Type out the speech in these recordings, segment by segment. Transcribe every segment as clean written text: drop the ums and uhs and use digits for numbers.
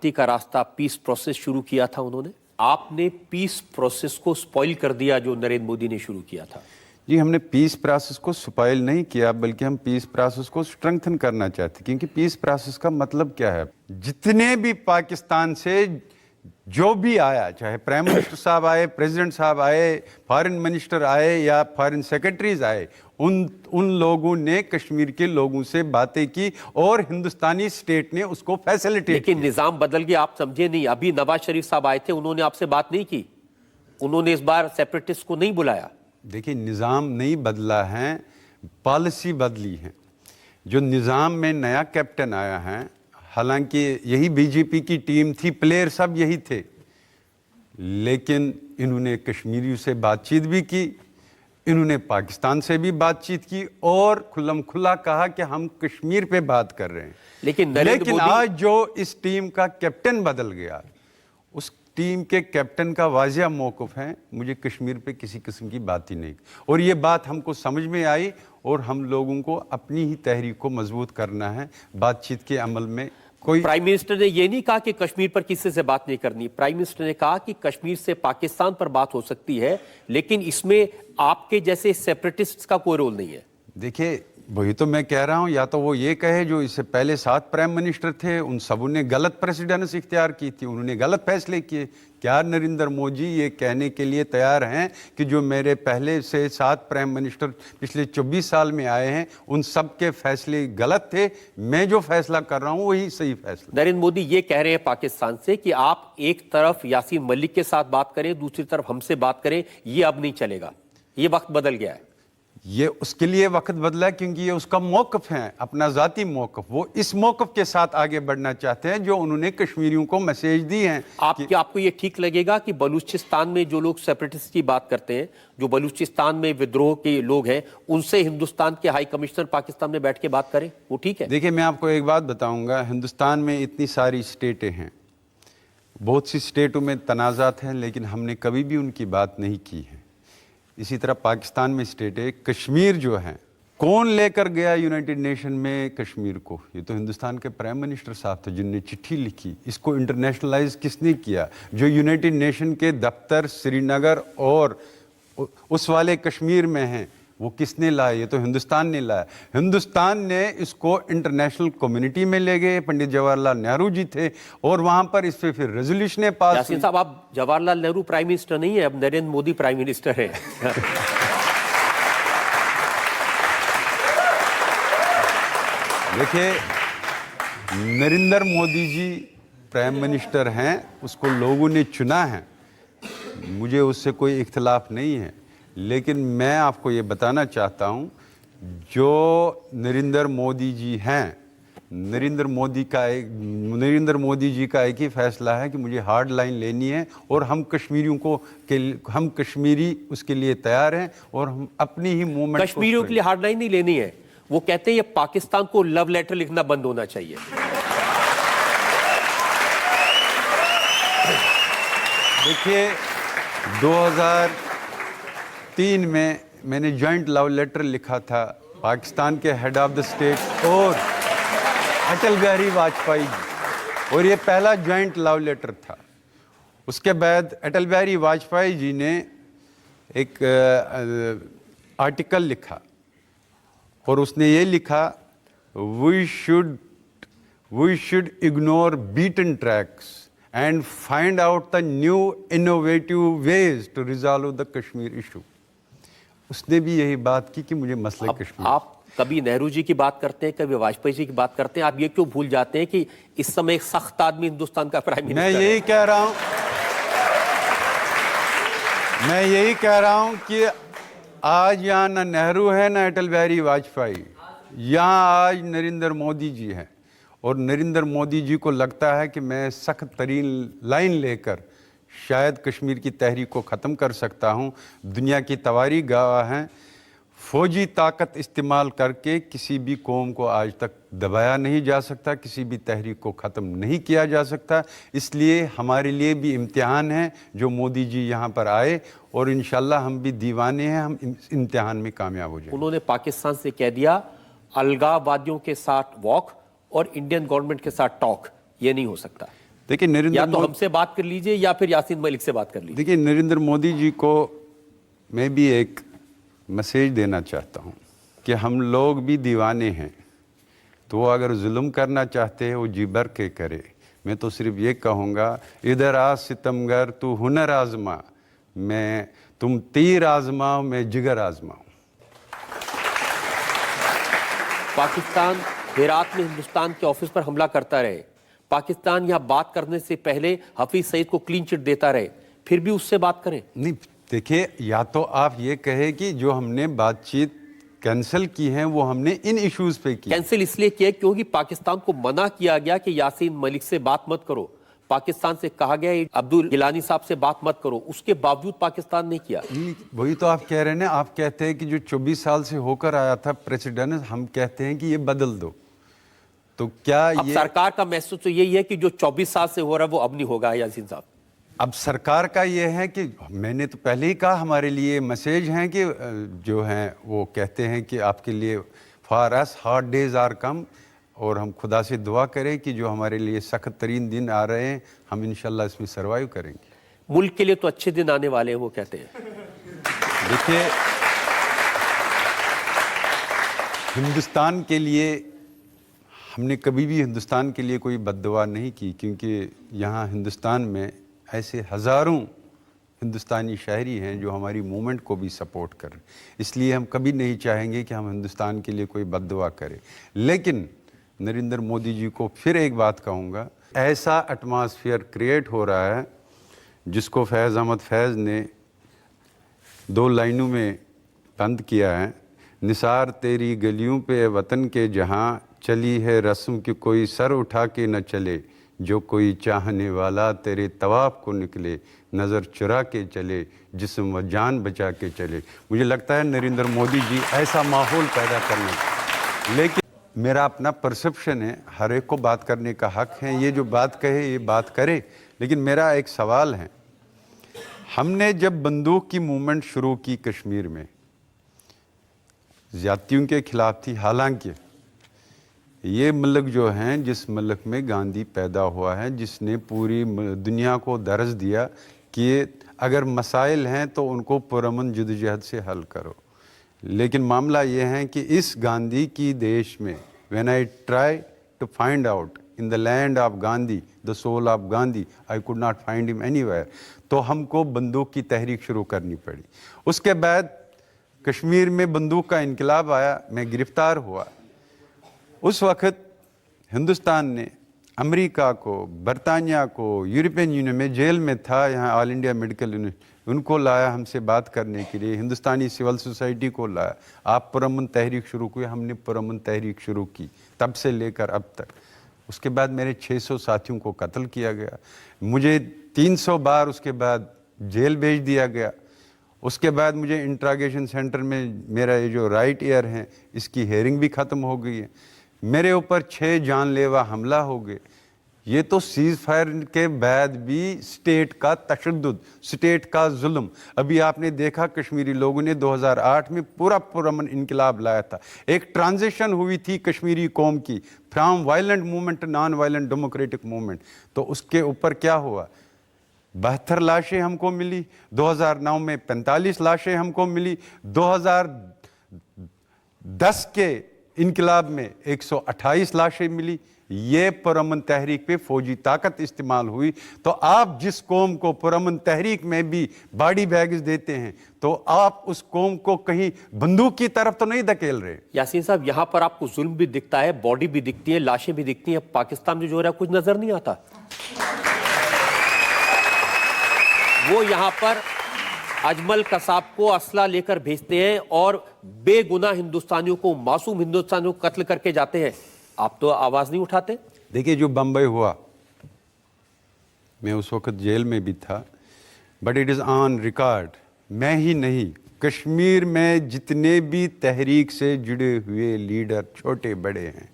शांति का रास्ता, peace process शुरू किया था उन्होंने। आपने पीस प्रोसेस को स्पॉइल कर दिया जो नरेंद्र मोदी ने शुरू किया था। जी, हमने पीस प्रोसेस को स्पॉइल नहीं किया, बल्कि हम पीस प्रोसेस को स्ट्रेंथन करना चाहते, क्योंकि पीस प्रोसेस का मतलब क्या है, जितने भी पाकिस्तान से जो भी आया, चाहे प्राइम मिनिस्टर साहब आए, प्रेसिडेंट साहब आए, फॉरेन मिनिस्टर आए या फॉरेन सेक्रेटरीज आए, उन लोगों ने कश्मीर के लोगों से बातें की और हिंदुस्तानी स्टेट ने उसको फैसिलिटेट। लेकिन निजाम बदल गया, आप समझे नहीं। अभी नवाज शरीफ साहब आए थे, उन्होंने आपसे बात नहीं की, उन्होंने इस बार सेपरेटिस्ट को नहीं बुलाया। देखिए, निज़ाम नहीं बदला है, पॉलिसी बदली है। जो निज़ाम में नया कैप्टन आया है, हालांकि यही बीजेपी की टीम थी, प्लेयर सब यही थे, लेकिन इन्होंने कश्मीरियों से बातचीत भी की, इन्होंने पाकिस्तान से भी बातचीत की और खुल्लम खुल्ला कहा कि हम कश्मीर पे बात कर रहे हैं। लेकिन आज जो इस टीम का कैप्टन बदल गया, उस टीम के कैप्टन का वाजिया मौक़िफ़ है, मुझे कश्मीर पे किसी किस्म की बात ही नहीं। और ये बात हमको समझ में आई और हम लोगों को अपनी ही तहरीक को मजबूत करना है। बातचीत के अमल में कोई, प्राइम मिनिस्टर ने ये नहीं कहा कि कश्मीर पर किसी से बात नहीं करनी। प्राइम मिनिस्टर ने कहा कि कश्मीर से पाकिस्तान पर बात हो सकती है, लेकिन इसमें आपके जैसे सेपरेटिस्ट्स का कोई रोल नहीं है। देखिए, वही तो मैं कह रहा हूं, या तो वो ये कहे जो इससे पहले 7 प्राइम मिनिस्टर थे, उन सबों ने गलत प्रेसिडेंस इख्तियार की थी, उन्होंने गलत फैसले किए। क्या नरेंद्र मोदी ये कहने के लिए तैयार हैं कि जो मेरे पहले से 7 प्राइम मिनिस्टर पिछले 24 साल में आए हैं, उन सब के फैसले गलत थे, मैं जो फैसला कर रहा हूं वही सही फैसला? नरेंद्र मोदी ये कह रहे हैं पाकिस्तान से कि आप एक तरफ यासीन मलिक के साथ बात करें, दूसरी तरफ हमसे बात करें, ये अब नहीं चलेगा, ये वक्त बदल गया है। ये उसके लिए वक्त बदला क्योंकि ये उसका मौक़िफ़ है, अपना ज़ाती मौक़िफ़। वो इस मौक़िफ़ के साथ आगे बढ़ना चाहते हैं जो उन्होंने कश्मीरियों को मैसेज दी हैं। आपको ये ठीक लगेगा कि बलूचिस्तान में जो लोग सेपरेटिस्ट की बात करते हैं, जो बलूचिस्तान में विद्रोह के लोग हैं, उनसे हिंदुस्तान के हाई कमिश्नर पाकिस्तान में बैठ के बात करें, वो ठीक है? देखिए, मैं आपको एक बात बताऊँगा, हिंदुस्तान में इतनी सारी स्टेटें हैं, बहुत सी स्टेटों में तनाज़ात हैं, लेकिन हमने कभी भी उनकी बात नहीं की है। इसी तरह पाकिस्तान में स्टेट है, कश्मीर जो है, कौन लेकर गया यूनाइटेड नेशन में कश्मीर को? ये तो हिंदुस्तान के प्राइम मिनिस्टर साहब थे जिनने चिट्ठी लिखी। इसको इंटरनेशनलाइज किसने किया? जो यूनाइटेड नेशन के दफ्तर श्रीनगर और उस वाले कश्मीर में हैं, वो किसने लाया? ये तो हिंदुस्तान ने लाया। हिंदुस्तान ने इसको इंटरनेशनल कम्युनिटी में ले गए, पंडित जवाहरलाल नेहरू जी थे, और वहां पर इस पे फिर रेजोल्यूशन पास। यासीन साहब, आप जवाहरलाल नेहरू प्राइम मिनिस्टर नहीं है, अब नरेंद्र मोदी प्राइम मिनिस्टर है। देखिए, नरेंद्र मोदी जी प्राइम मिनिस्टर हैं, उसको लोगों ने चुना है, मुझे उससे कोई इख्तिलाफ नहीं है। लेकिन मैं आपको ये बताना चाहता हूँ, जो नरेंद्र मोदी जी हैं, नरेंद्र मोदी जी का एक ही फैसला है कि मुझे हार्ड लाइन लेनी है और हम कश्मीरी उसके लिए तैयार हैं और हम अपनी ही मूवमेंट। कश्मीरियों के लिए हार्ड लाइन नहीं लेनी है, वो कहते हैं ये पाकिस्तान को लव लेटर लिखना बंद होना चाहिए। देखिए, 2003 में मैंने जॉइंट लव लेटर लिखा था पाकिस्तान के हेड ऑफ द स्टेट और अटल बिहारी वाजपेयी जी, और ये पहला जॉइंट लव लेटर था। उसके बाद अटल बिहारी वाजपेयी जी ने एक आर्टिकल लिखा और उसने ये लिखा, we should ignore beaten tracks and find out the new innovative ways to resolve the Kashmir issue। उसने भी यही बात की कि मुझे मसले कश्मीर। आप कभी नेहरू जी की बात करते हैं, कभी वाजपेयी जी की बात करते हैं, आप ये क्यों भूल जाते हैं कि इस समय एक सख्त आदमी हिंदुस्तान का प्राइम मिनिस्टर मैं यही कह रहा हूं कि आज यहाँ ना नेहरू है ना अटल बिहारी वाजपेयी, यहाँ आज नरेंद्र मोदी जी हैं। और नरेंद्र मोदी जी को लगता है कि मैं सख्त तरीन लाइन लेकर शायद कश्मीर की तहरीक को ख़त्म कर सकता हूं। दुनिया की तवारीख गवाह हैं, फ़ौजी ताकत इस्तेमाल करके किसी भी कौम को आज तक दबाया नहीं जा सकता, किसी भी तहरीक को ख़त्म नहीं किया जा सकता। इसलिए हमारे लिए भी इम्तिहान है जो मोदी जी यहाँ पर आए, और इंशाल्लाह हम भी दीवाने हैं, हम इस इम्तिहान में कामयाब हो जाएं। उन्होंने पाकिस्तान से कह दिया अलगाववादियों के साथ वॉक और इंडियन गवर्नमेंट के साथ टॉक, ये नहीं हो सकता। دیکھیے نریندر یا تو ہم سے بات کر لیجئے یا پھر یاسین ملک سے بات کر لیجئے. دیکھیے نریندر مودی جی کو میں بھی ایک میسیج دینا چاہتا ہوں کہ ہم لوگ بھی دیوانے ہیں, تو وہ اگر ظلم کرنا چاہتے ہیں وہ جی بھر کے کرے. میں تو صرف یہ کہوں گا ادھر آ ستمگر تو ہنر آزما, تم تیر آزماؤ میں جگر آزماؤں. پاکستان ہرات میں ہندوستان کے آفس پر حملہ کرتا رہے, پاکستان یہاں بات کرنے سے پہلے حفیظ سعید کو کلین چٹ دیتا رہے, پھر بھی اس سے بات کریں. نہیں دیکھیے, یا تو آپ یہ کہیں کہ جو ہم نے بات چیت کینسل کی ہیں وہ ہم نے ان ایشوز پہ کی. کینسل اس لیے کیا کیونکہ پاکستان کو منع کیا گیا کہ یاسین ملک سے بات مت کرو, پاکستان سے کہا گیا عبدال گیلانی صاحب سے بات مت کرو, اس کے باوجود پاکستان نے کیا. وہی تو آپ کہہ رہے ہیں, آپ کہتے ہیں کہ جو 24 سال سے ہو کر آیا تھا پریسیڈنٹ, ہم کہتے ہیں کہ یہ بدل دو. تو کیا اب سرکار کا محسوس تو یہی ہے کہ جو 24 سال سے ہو رہا ہے وہ اب نہیں ہوگا یاسین صاحب. اب سرکار کا یہ ہے کہ میں نے تو پہلے ہی کہا ہمارے لیے میسیج ہیں کہ جو ہیں وہ کہتے ہیں کہ آپ کے لیے for us hard days are come, اور ہم خدا سے دعا کریں کہ جو ہمارے لیے سخت ترین دن آ رہے ہیں ہم انشاءاللہ اس میں سروائیو کریں گے. ملک کے لیے تو اچھے دن آنے والے ہیں وہ کہتے ہیں. دیکھیے ہندوستان کے لیے ہم نے کبھی بھی ہندوستان کے لیے کوئی بد دعا نہیں کی, کیونکہ یہاں ہندوستان میں ایسے ہزاروں ہندوستانی شہری ہیں جو ہماری موومنٹ کو بھی سپورٹ کر رہے ہیں. اس لیے ہم کبھی نہیں چاہیں گے کہ ہم ہندوستان کے لیے کوئی بد دعا کریں. لیکن نریندر مودی جی کو پھر ایک بات کہوں گا, ایسا ایٹماسفیئر کریٹ ہو رہا ہے جس کو فیض احمد فیض نے 2 لائنوں میں بند کیا ہے. نثار تیری گلیوں پہ وطن کے جہاں, چلی ہے رسم کہ کوئی سر اٹھا کے نہ چلے, جو کوئی چاہنے والا تیرے طواف کو نکلے, نظر چرا کے چلے, جسم و جان بچا کے چلے. مجھے لگتا ہے نریندر مودی جی ایسا ماحول پیدا کرنے. لیکن میرا اپنا پرسپشن ہے, ہر ایک کو بات کرنے کا حق ہے, یہ جو بات کہے یہ بات کرے. لیکن میرا ایک سوال ہے, ہم نے جب بندوق کی موومنٹ شروع کی کشمیر میں, زیادتیوں کے خلاف تھی. حالانکہ یہ ملک جو ہیں, جس ملک میں گاندھی پیدا ہوا ہے, جس نے پوری دنیا کو درس دیا کہ اگر مسائل ہیں تو ان کو پرامن جدوجہد سے حل کرو. لیکن معاملہ یہ ہے کہ اس گاندھی کی دیش میں, when I try to find out in the land of Gandhi, the soul of Gandhi, I could not find him anywhere. تو ہم کو بندوق کی تحریک شروع کرنی پڑی. اس کے بعد کشمیر میں بندوق کا انقلاب آیا, میں گرفتار ہوا. اس وقت ہندوستان نے امریکہ کو, برطانیہ کو, یورپین یونین میں جیل میں تھا, یہاں آل انڈیا میڈیکل یونیورسٹی, ان کو لایا ہم سے بات کرنے کے لیے. ہندوستانی سول سوسائٹی کو لایا, آپ پرامن تحریک شروع کی. ہم نے پرامن تحریک شروع کی تب سے لے کر اب تک. اس کے بعد میرے 600 ساتھیوں کو قتل کیا گیا, مجھے 300 بار اس کے بعد جیل بھیج دیا گیا. اس کے بعد مجھے انٹراگیشن سینٹر میں میرا یہ جو رائٹ ایئر ہیں اس کی ہیئرنگ بھی ختم ہو گئی ہے. میرے اوپر 6 جان لیوا حملہ ہو گئے. یہ تو سیز فائر کے بعد بھی سٹیٹ کا تشدد, سٹیٹ کا ظلم. ابھی آپ نے دیکھا کشمیری لوگوں نے 2008 میں پورا پرامن انقلاب لایا تھا. ایک ٹرانزیشن ہوئی تھی کشمیری قوم کی from violent movement non violent democratic movement. تو اس کے اوپر کیا ہوا, 72 لاشیں ہم کو ملی, 2009 میں 45 لاشیں ہم کو ملی, 2010 کے انقلاب میں 128 لاشیں ملی. یہ پرامن تحریک پہ فوجی طاقت استعمال ہوئی. تو آپ جس قوم کو پرامن تحریک میں بھی باڈی بیگز دیتے ہیں تو آپ اس قوم کو کہیں بندوق کی طرف تو نہیں دھکیل رہے. یاسین صاحب, یہاں پر آپ کو ظلم بھی دکھتا ہے, باڈی بھی دکھتی ہے, لاشیں بھی دکھتی ہیں. پاکستان میں جو ہو رہا ہے کچھ نظر نہیں آتا. وہ یہاں پر اجمل قصاب کو اسلحہ لے کر بھیجتے ہیں اور بے گناہ ہندوستانیوں کو, معصوم ہندوستانیوں کو قتل کر کے جاتے ہیں. آپ تو آواز نہیں اٹھاتے. دیکھیے جو بمبئی ہوا, میں اس وقت جیل میں بھی تھا, but it is on record. میں ہی نہیں, کشمیر میں جتنے بھی تحریک سے جڑے ہوئے لیڈر چھوٹے بڑے ہیں,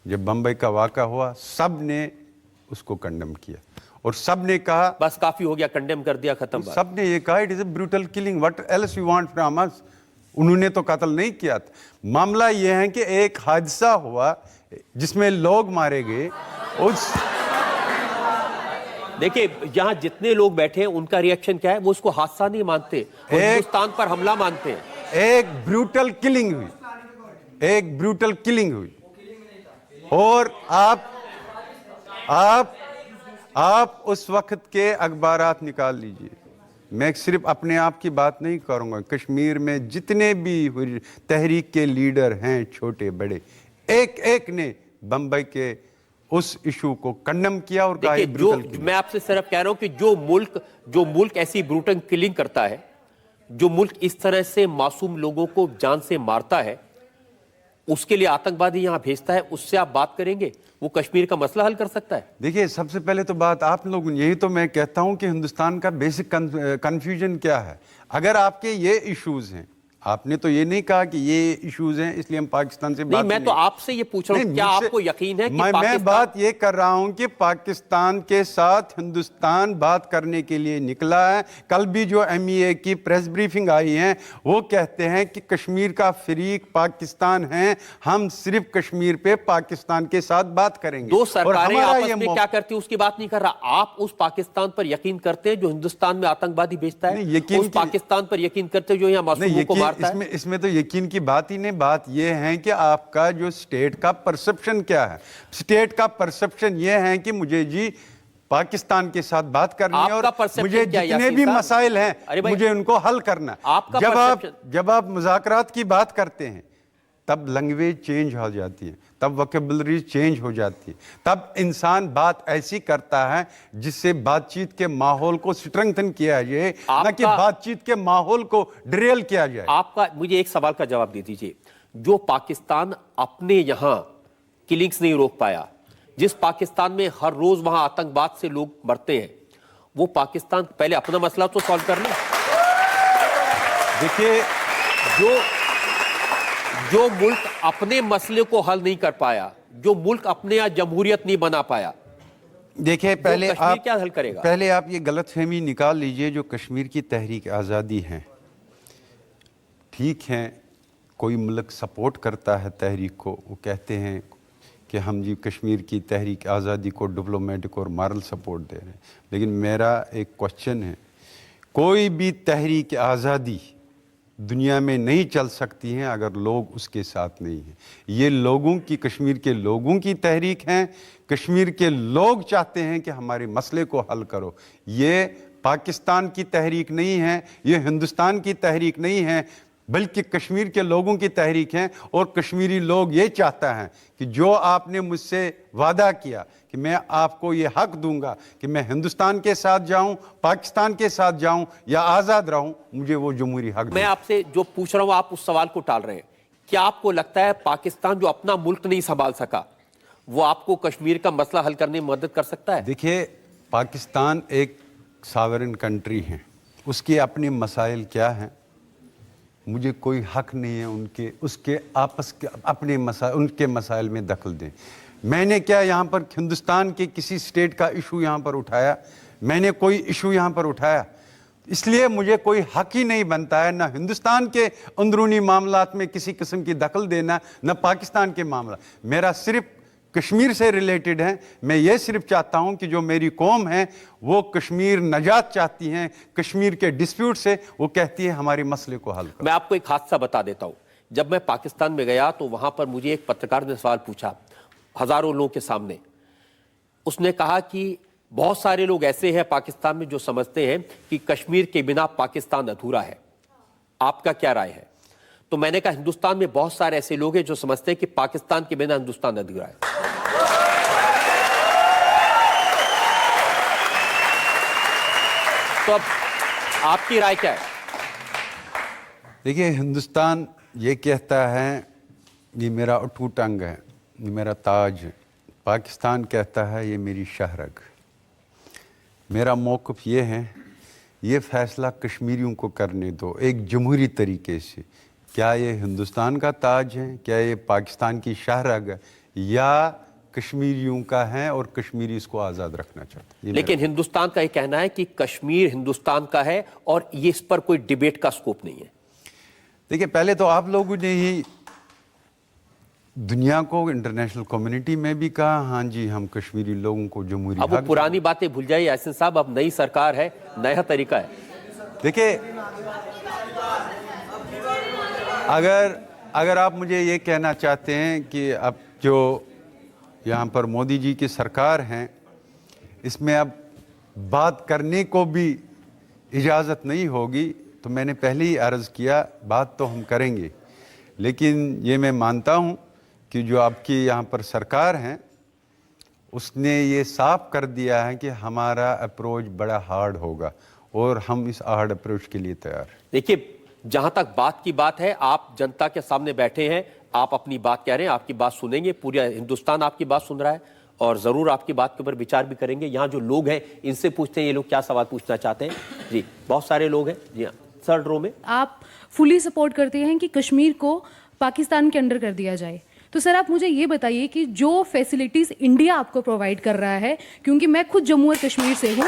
جب بمبئی کا واقعہ ہوا سب نے اس کو کنڈم کیا اور سب نے کہا بس کافی ہو گیا, کنڈیم کر دیا, ختم. سب نے یہ کہا it is a brutal killing, what else you want from us. انہوں نے تو قتل نہیں کیا تھا. معاملہ یہ ہے کہ ایک حادثہ ہوا جس میں لوگ مارے گئے. देखिए यहाँ जितने लोग बैठे हैं उनका रिएक्शन क्या है, वो इसको हादसा नहीं मानते, वो हिंदुस्तान पर हमला मानते हैं। एक ब्रूटल किलिंग हुई और आप उस वक्त के अखबारात निकाल लीजिए। मैं सिर्फ अपने आप की बात नहीं करूंगा, कश्मीर में जितने भी तहरीक के लीडर हैं छोटे बड़े, एक एक ने बंबई के उस इशू को कंडम किया और कहा देखिए मैं आपसे सिर्फ कह रहा हूं कि जो मुल्क ऐसी ब्रूटल किलिंग करता है, जो मुल्क इस तरह से मासूम लोगों को जान से मारता है, उसके लिए आतंकवादी यहां भेजता है, उससे आप बात करेंगे? वो कश्मीर का मसला हल कर सकता है? देखिए सबसे पहले तो बात आप लोग, यही तो मैं कहता हूं कि हिंदुस्तान का बेसिक कंफ्यूजन क्या है। अगर आपके ये इश्यूज हैं, आपने तो ये नहीं कहा कि ये इश्यूज हैं इसलिए हम पाकिस्तान से बात नहीं, मैं तो आपसे ये पूछ रहा हूं, क्या आपको यकीन है कि मैं बात ये कर रहा हूं कि पाकिस्तान के साथ हिंदुस्तान बात करने के लिए निकला है। कल भी जो MEA की प्रेस ब्रीफिंग आई है वो कहते हैं कि कश्मीर का फरीक पाकिस्तान है, हम सिर्फ कश्मीर पे पाकिस्तान के साथ बात करेंगे। दो सरकारें आपस में क्या करती है उसकी बात नहीं कर रहा। आप उस पाकिस्तान पर यकीन करते हैं जो हिंदुस्तान में आतंकवादी भेजता है? उस पाकिस्तान पर यकीन करते हैं जो यहाँ मासूमों को इसमें तो यकीन की बात ही नहीं। बात यह है कि आपका जो स्टेट का परसेप्शन क्या है। स्टेट का परसेप्शन यह है कि मुझे जी पाकिस्तान के साथ बात करनी है और मुझे जितने भी मसाइल हैं मुझे उनको हल करना है। जब आप मुज़ाकरात की बात करते हैं तब लैंग्वेज चेंज हो जाती है, तब वोकैबुलरी चेंज हो जाती है, तब इंसान बात ऐसी करता है जिससे बातचीत के माहौल को स्ट्रेंथन किया जाए, न कि बातचीत के माहौल को डिरेल किया जाए। आपका मुझे एक सवाल का जवाब दे दीजिए। जो पाकिस्तान अपने यहां किलिंग्स नहीं रोक पाया, जिस पाकिस्तान में हर रोज वहां आतंकवाद से लोग मरते हैं, वो पाकिस्तान पहले अपना मसला तो सॉल्व कर ले। देखिए जो मुल्क अपने मसले को हल नहीं कर पाया, जो मुल्क अपने यहां जमहूरियत नहीं बना पाया, देखिए पहले आप क्या हल करेगा? पहले आप ये गलतफहमी निकाल लीजिए। जो कश्मीर की तहरीक आज़ादी है, ठीक है, कोई मुल्क सपोर्ट करता है तहरीक को, वो कहते हैं कि हम जी कश्मीर की तहरीक आज़ादी को डिप्लोमेटिक और मॉरल सपोर्ट दे रहे हैं। लेकिन मेरा एक क्वेश्चन है, कोई भी तहरीक आज़ादी दुनिया में नहीं चल सकती हैं अगर लोग उसके साथ नहीं हैं। ये लोगों की, कश्मीर के लोगों की तहरीक हैं। कश्मीर के लोग चाहते हैं कि हमारे मसले को हल करो। ये पाकिस्तान की तहरीक नहीं है, ये हिंदुस्तान की तहरीक नहीं है, बल्कि कश्मीर के लोगों की तहरीक है। और कश्मीरी लोग ये चाहता हैं कि जो आपने मुझसे वादा किया कि मैं आपको ये हक दूंगा कि मैं हिंदुस्तान के साथ जाऊं, पाकिस्तान के साथ जाऊं या आज़ाद रहूं, मुझे वो जमहूरी हक। मैं आपसे जो पूछ रहा हूं आप उस सवाल को टाल रहे हैं। क्या आपको लगता है पाकिस्तान जो अपना मुल्क नहीं संभाल सका, वो आपको कश्मीर का मसला हल करने में मदद कर सकता है? देखिए पाकिस्तान एक सॉवरेन कंट्री है, उसके अपने मसाइल क्या हैं, मुझे कोई हक नहीं है उसके आपस के अपने उनके मसाइल में दखल दें। मैंने क्या यहाँ पर हिंदुस्तान के किसी स्टेट का इशू यहाँ पर उठाया? मैंने कोई इशू यहाँ पर उठाया? इसलिए मुझे कोई हक ही नहीं बनता है ना हिंदुस्तान के अंदरूनी मामलात में किसी किस्म की दखल देना, न पाकिस्तान के मामला। मेरा सिर्फ कश्मीर से रिलेटेड है। मैं ये सिर्फ चाहता हूं कि जो मेरी कौम है वो कश्मीर नजात चाहती हैं कश्मीर के डिस्प्यूट से, वो कहती है हमारे मसले को हल करो। मैं आपको एक हादसा बता देता हूं। जब मैं पाकिस्तान में गया तो वहां पर मुझे एक पत्रकार ने सवाल पूछा हजारों लोगों के सामने। उसने कहा कि बहुत सारे लोग ऐसे हैं पाकिस्तान में जो समझते हैं कि कश्मीर के बिना पाकिस्तान अधूरा है, आपका क्या राय है? तो मैंने कहा हिंदुस्तान में बहुत सारे ऐसे लोग हैं जो समझते हैं कि पाकिस्तान के बिना हिंदुस्तान अधूरा है। तो अब आपकी राय क्या है? देखिए हिंदुस्तान ये कहता है ये मेरा अटूट अंग है, ये मेरा ताज है। पाकिस्तान कहता है ये मेरी शहरग। मेरा मौक़िफ़ ये है, ये फ़ैसला कश्मीरियों को करने दो एक जमहूरी तरीके से। क्या ये हिंदुस्तान का ताज है, क्या ये पाकिस्तान की शहरग है, या कश्मीरियों का है और कश्मीरी इसको आज़ाद रखना चाहते हैं? लेकिन हिंदुस्तान का ये कहना है कि कश्मीर हिंदुस्तान का है और ये इस पर कोई डिबेट का स्कोप नहीं है। देखिए पहले तो आप लोगों ने ही दुनिया को, इंटरनेशनल कम्युनिटी में भी कहा, हाँ जी हम कश्मीरी लोगों को जमहूरी अब वो हक। पुरानी बातें भूल जाइए यासीन साहब, अब नई सरकार है, नया तरीका है। देखिए, अगर आप मुझे ये कहना चाहते हैं कि अब जो यहाँ पर मोदी जी की सरकार है, इसमें अब बात करने को भी इजाज़त नहीं होगी, तो मैंने पहले ही अर्ज़ किया बात तो हम करेंगे, लेकिन ये मैं मानता हूँ कि जो आपकी यहाँ पर सरकार है उसने ये साफ कर दिया है कि हमारा अप्रोच बड़ा हार्ड होगा और हम इस हार्ड अप्रोच के लिए तैयार हैं। देखिए, जहां तक बात की बात है, आप जनता के सामने बैठे हैं, आप अपनी बात कह रहे हैं, आपकी बात सुनेंगे, पूरा हिंदुस्तान आपकी बात सुन रहा है और जरूर आपकी बात के ऊपर विचार भी करेंगे। यहाँ जो लोग हैं इनसे पूछते हैं ये लोग क्या सवाल पूछना चाहते हैं। जी, बहुत सारे लोग हैं। जी हाँ, थर्ड रो में। आप फुली सपोर्ट करते हैं कि कश्मीर को पाकिस्तान के अंडर कर दिया जाए, तो सर आप मुझे ये बताइए कि जो फैसिलिटीज़ इंडिया आपको प्रोवाइड कर रहा है, क्योंकि मैं खुद जम्मू और कश्मीर से हूँ,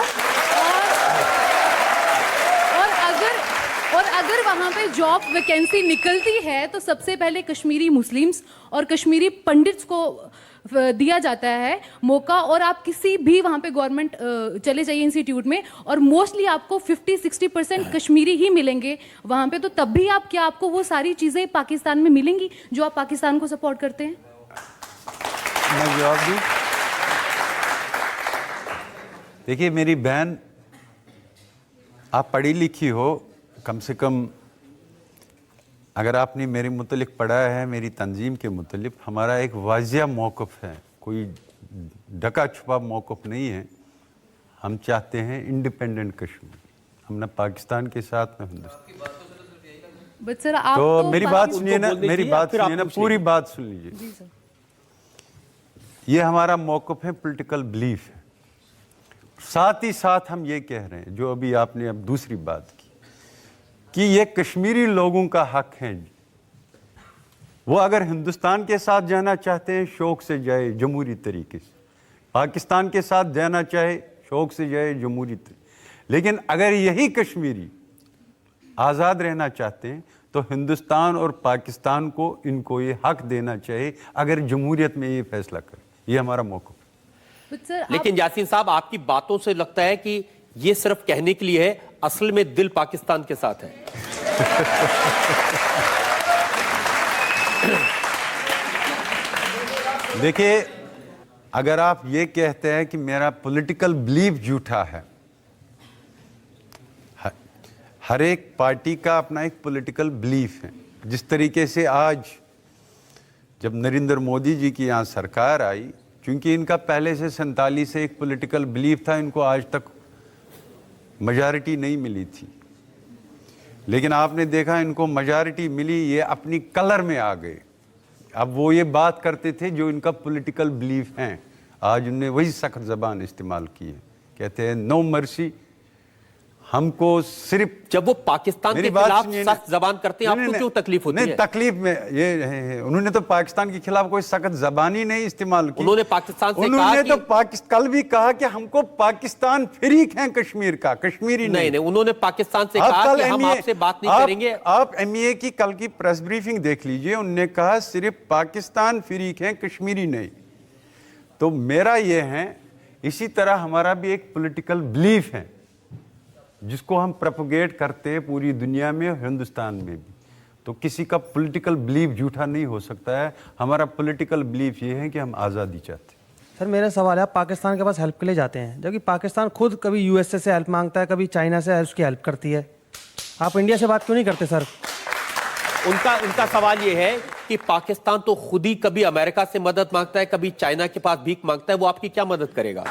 और अगर वहाँ पे जॉब वैकेंसी निकलती है तो सबसे पहले कश्मीरी मुस्लिम्स और कश्मीरी पंडित्स को दिया जाता है मौका, और आप किसी भी वहाँ पे गवर्नमेंट चले जाइए इंस्टीट्यूट में और मोस्टली आपको 50-60% कश्मीरी ही मिलेंगे वहाँ पे, तो तब भी आप क्या आपको वो सारी चीज़ें पाकिस्तान में मिलेंगी जो आप पाकिस्तान को सपोर्ट करते हैं? मैं जवाब दूं? देखिए मेरी बहन, आप पढ़ी लिखी हो, कम से कम अगर आपने मेरे मुतलिक पढ़ा है, मेरी तंजीम के मुतलिक, हमारा एक वाजिया मौक़िफ़ है, कोई ढका छुपा मौक़िफ़ नहीं है। हम चाहते हैं इंडिपेंडेंट कश्मीर, हम ना पाकिस्तान के साथ ना हिंदुस्तान। बट सर आप तो मेरी बात सुनिए ना, बोलने मेरी दीजिए, बात फिर आप सुनिए ना, पूछ पूरी लीजिए। बात सुन लीजिए। जी सर। ये हमारा मौक़िफ़ है, पॉलिटिकल बिलीफ है। साथ ही साथ हम ये कह रहे हैं, जो अभी आपने अब दूसरी बात की, कि ये कश्मीरी लोगों का हक है। वो अगर हिंदुस्तान के साथ जाना चाहते हैं, शौक से जाए जमहूरी तरीके से, पाकिस्तान के साथ जाना चाहे शौक से जाए जमहूरी तरीके। लेकिन अगर यही कश्मीरी आज़ाद रहना चाहते हैं तो हिंदुस्तान और पाकिस्तान को इनको ये हक देना चाहिए, अगर जमहूरियत में ये फैसला करें। ये हमारा मौक़िफ़ है। बट सर लेकिन यासीन साहब, आपकी बातों से लगता है कि ये सिर्फ कहने के लिए है, असल में दिल पाकिस्तान के साथ है। देखिए, अगर आप ये कहते हैं कि मेरा पॉलिटिकल बिलीफ झूठा है, हर एक पार्टी का अपना एक पॉलिटिकल बिलीफ है। जिस तरीके से आज जब नरेंद्र मोदी जी की यहाँ सरकार आई, क्योंकि इनका पहले से 47 से एक पॉलिटिकल बिलीफ था, इनको आज तक मेजॉरिटी नहीं मिली थी, लेकिन आपने देखा इनको मेजॉरिटी मिली, ये अपनी कलर में आ गए। अब वो ये बात करते थे जो इनका पॉलिटिकल बिलीफ है, आज उन्हें वही सख्त ज़बान इस्तेमाल की है, कहते हैं नो मर्सी। हमको सिर्फ जब वो पाकिस्तान के खिलाफ सख्त जबान करते हैं, आपको क्यों तकलीफ होती है? नहीं, तकलीफ में ये है, उन्होंने तो पाकिस्तान के खिलाफ कोई सख्त जबानी नहीं इस्तेमाल की। उन्होंने पाकिस्तान से उन्होंने कहा तो कल भी कहा कि हमको पाकिस्तान फ्रीक है कश्मीर का, कश्मीरी नहीं। उन्होंने पाकिस्तान से कहा कि हम आपसे बात नहीं करेंगे। आप एमईए की कल की प्रेस ब्रीफिंग देख लीजिए, उन्होंने कहा सिर्फ पाकिस्तान फ्रीक है, कश्मीरी नहीं। तो मेरा ये है, इसी तरह हमारा भी एक पॉलिटिकल बिलीफ है जिसको हम प्रोपोगेट करते हैं पूरी दुनिया में और हिंदुस्तान में भी। तो किसी का पॉलिटिकल बिलीफ झूठा नहीं हो सकता है। हमारा पॉलिटिकल बिलीफ ये है कि हम आज़ादी चाहते हैं। सर मेरा सवाल है, आप पाकिस्तान के पास हेल्प के लिए जाते हैं, जबकि पाकिस्तान खुद कभी यूएसए से हेल्प मांगता है, कभी चाइना से उसकी हेल्प करती है, आप इंडिया से बात क्यों नहीं करते सर? उनका सवाल ये है कि पाकिस्तान तो खुद ही कभी अमेरिका से मदद मांगता है, कभी चाइना के पास भीख मांगता है, वो आपकी क्या मदद करेगा?